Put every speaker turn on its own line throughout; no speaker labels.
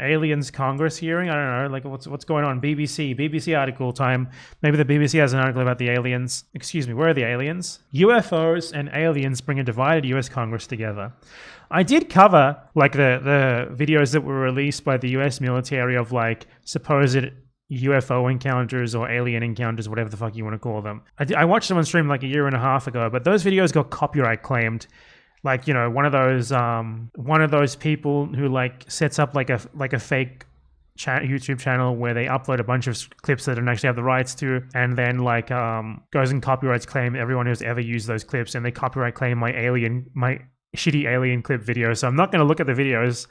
aliens Congress hearing. I don't know, like what's going on. BBC article time. Maybe the BBC has an article about the aliens. Excuse me, where are the aliens? UFOs and aliens bring a divided US Congress together. I did cover like the videos that were released by the US military of like supposed UFO encounters or alien encounters, whatever the fuck you want to call them. I watched them on stream like a year and a half ago, but those videos got copyright claimed. Like, you know, one of those people who like sets up like a fake YouTube channel where they upload a bunch of clips that don't actually have the rights to, and then like goes and copyrights claim everyone who's ever used those clips, and they copyright claim my shitty alien clip video. So I'm not going to look at the videos.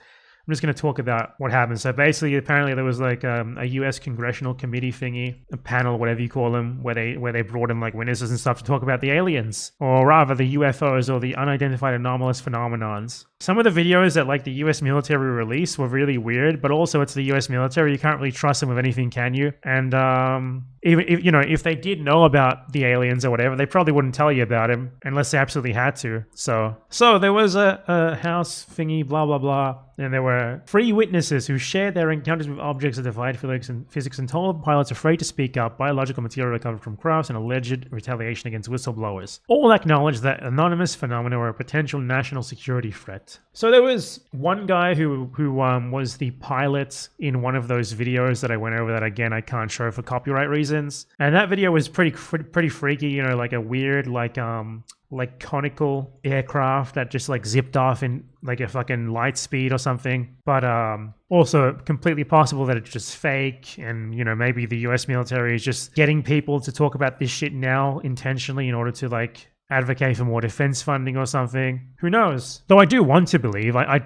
I'm just going to talk about what happened. So basically, apparently there was like a US Congressional committee thingy, a panel, whatever you call them, where they brought in like witnesses and stuff to talk about the aliens, or rather the UFOs, or the unidentified anomalous phenomenons. Some of the videos that like the US military released were really weird, but also it's the US military. You can't really trust them with anything, can you? And even if, you know, if they did know about the aliens or whatever, they probably wouldn't tell you about him unless they absolutely had to. So there was a house thingy, blah, blah, blah. And there were 3 witnesses who shared their encounters with objects of defied physics and told pilots afraid to speak up biological material recovered from crafts and alleged retaliation against whistleblowers. All acknowledged that anonymous phenomena were a potential national security threat. So there was one guy who was the pilot in one of those videos that I went over that, again, I can't show for copyright reasons. And that video was pretty freaky, you know, like a weird, like conical aircraft that just like zipped off in like a fucking light speed or something. But also completely possible that it's just fake, and you know, maybe the US military is just getting people to talk about this shit now intentionally in order to like advocate for more defense funding or something. Who knows? Though I do want to believe. I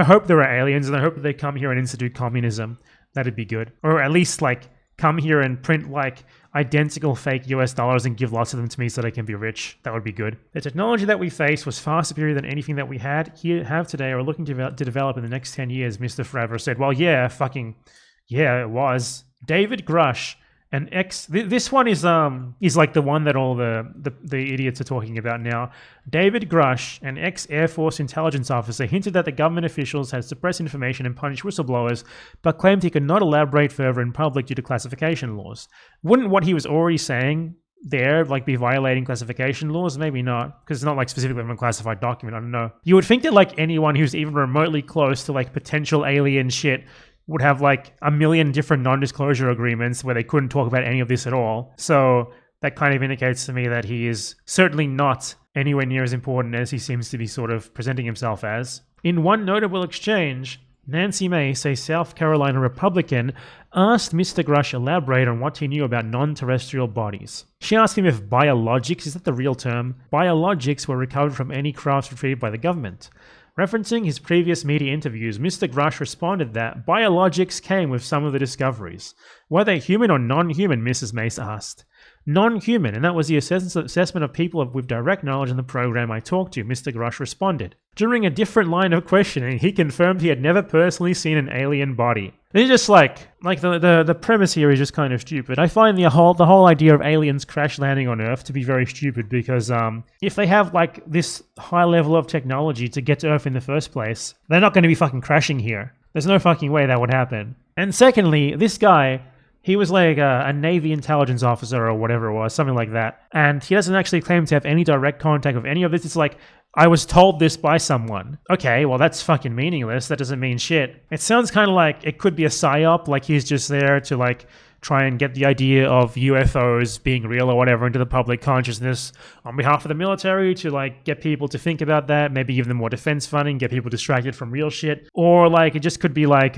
hope there are aliens, and I hope that they come here and institute communism. That'd be good. Or at least like come here and print like identical fake US dollars and give lots of them to me so they can be rich. That would be good. The technology that we faced was far superior than anything that we have today or are looking to develop in the next 10 years, Mr. Forever said. Well, yeah, it was. David Grush, an this one is like the one that all the idiots are talking about now. David Grush, an ex-Air Force intelligence officer, hinted that the government officials had suppressed information and punished whistleblowers, but claimed he could not elaborate further in public due to classification laws. Wouldn't what he was already saying there like be violating classification laws? Maybe not, because it's not like specifically from a classified document. I don't know. You would think that like anyone who's even remotely close to like potential alien shit would have like a million different non-disclosure agreements where they couldn't talk about any of this at all. So that kind of indicates to me that he is certainly not anywhere near as important as he seems to be sort of presenting himself as. In one notable exchange, Nancy Mace, a South Carolina Republican, asked Mr. Grush elaborate on what he knew about non-terrestrial bodies. She asked him if biologics, is that the real term? Biologics were recovered from any crafts retrieved by the government. Referencing his previous media interviews, Mr. Grush responded that biologics came with some of the discoveries. Were they human or non-human, Mrs. Mace asked. Non-human, and that was the assessment of people with direct knowledge in the program I talked to, Mr. Grush responded. During a different line of questioning, he confirmed he had never personally seen an alien body. It's just like the premise here is just kind of stupid. I find the whole idea of aliens crash landing on Earth to be very stupid because if they have like this high level of technology to get to Earth in the first place, they're not going to be fucking crashing here. There's no fucking way that would happen. And secondly, this guy, he was like a Navy intelligence officer or whatever it was, something like that. And he doesn't actually claim to have any direct contact with any of this. It's like, I was told this by someone. Okay, well, that's fucking meaningless. That doesn't mean shit. It sounds kind of like it could be a psyop, like he's just there to like try and get the idea of UFOs being real or whatever into the public consciousness on behalf of the military to like get people to think about that, maybe give them more defense funding, get people distracted from real shit. Or like it just could be like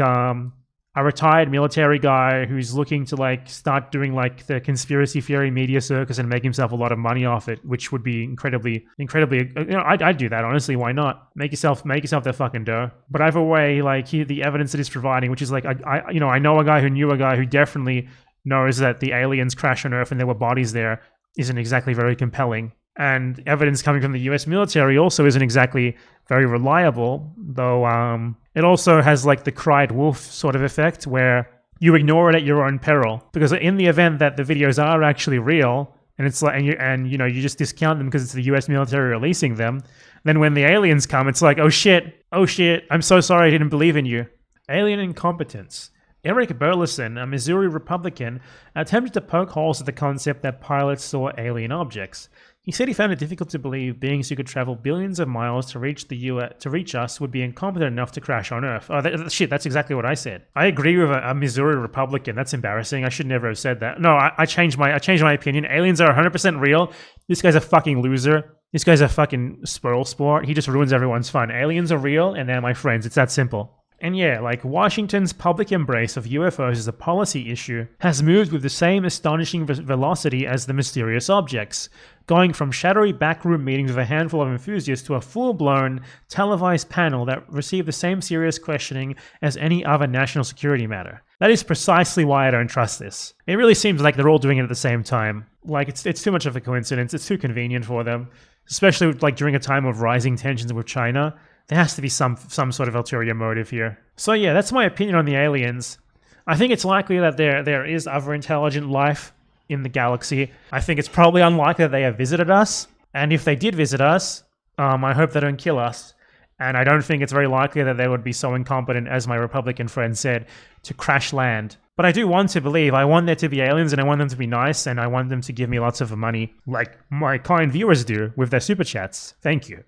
a retired military guy who's looking to like start doing like the conspiracy theory media circus and make himself a lot of money off it, which would be incredibly, you know, I'd do that, honestly. Why not? Make yourself that fucking dough. But either way, like the evidence that he's providing, which is like, I know a guy who knew a guy who definitely knows that the aliens crashed on Earth and there were bodies there, isn't exactly very compelling. And evidence coming from the US military also isn't exactly very reliable, though it also has like the cried wolf sort of effect where you ignore it at your own peril. Because in the event that the videos are actually real, and it's like, and you just discount them because it's the US military releasing them, then when the aliens come, it's like, oh shit, I'm so sorry I didn't believe in you. Alien incompetence. Eric Burleson, a Missouri Republican, attempted to poke holes at the concept that pilots saw alien objects. He said he found it difficult to believe beings who could travel billions of miles to reach us would be incompetent enough to crash on Earth. Oh, shit, that's exactly what I said. I agree with a Missouri Republican. That's embarrassing. I should never have said that. No, I changed my opinion. Aliens are 100% real. This guy's a fucking loser. This guy's a fucking spoil sport. He just ruins everyone's fun. Aliens are real, and they're my friends. It's that simple. And yeah, like Washington's public embrace of UFOs as a policy issue has moved with the same astonishing velocity as the mysterious objects, going from shadowy backroom meetings with a handful of enthusiasts to a full-blown televised panel that received the same serious questioning as any other national security matter. That is precisely why I don't trust this. It really seems like they're all doing it at the same time. Like, it's too much of a coincidence. It's too convenient for them, especially like during a time of rising tensions with China. There has to be some sort of ulterior motive here. So yeah, that's my opinion on the aliens. I think it's likely that there is other intelligent life in the galaxy. I think it's probably unlikely that they have visited us. And if they did visit us, I hope they don't kill us. And I don't think it's very likely that they would be so incompetent, as my Republican friend said, to crash land. But I do want to believe. I want there to be aliens, and I want them to be nice, and I want them to give me lots of money, like my kind viewers do with their super chats. Thank you.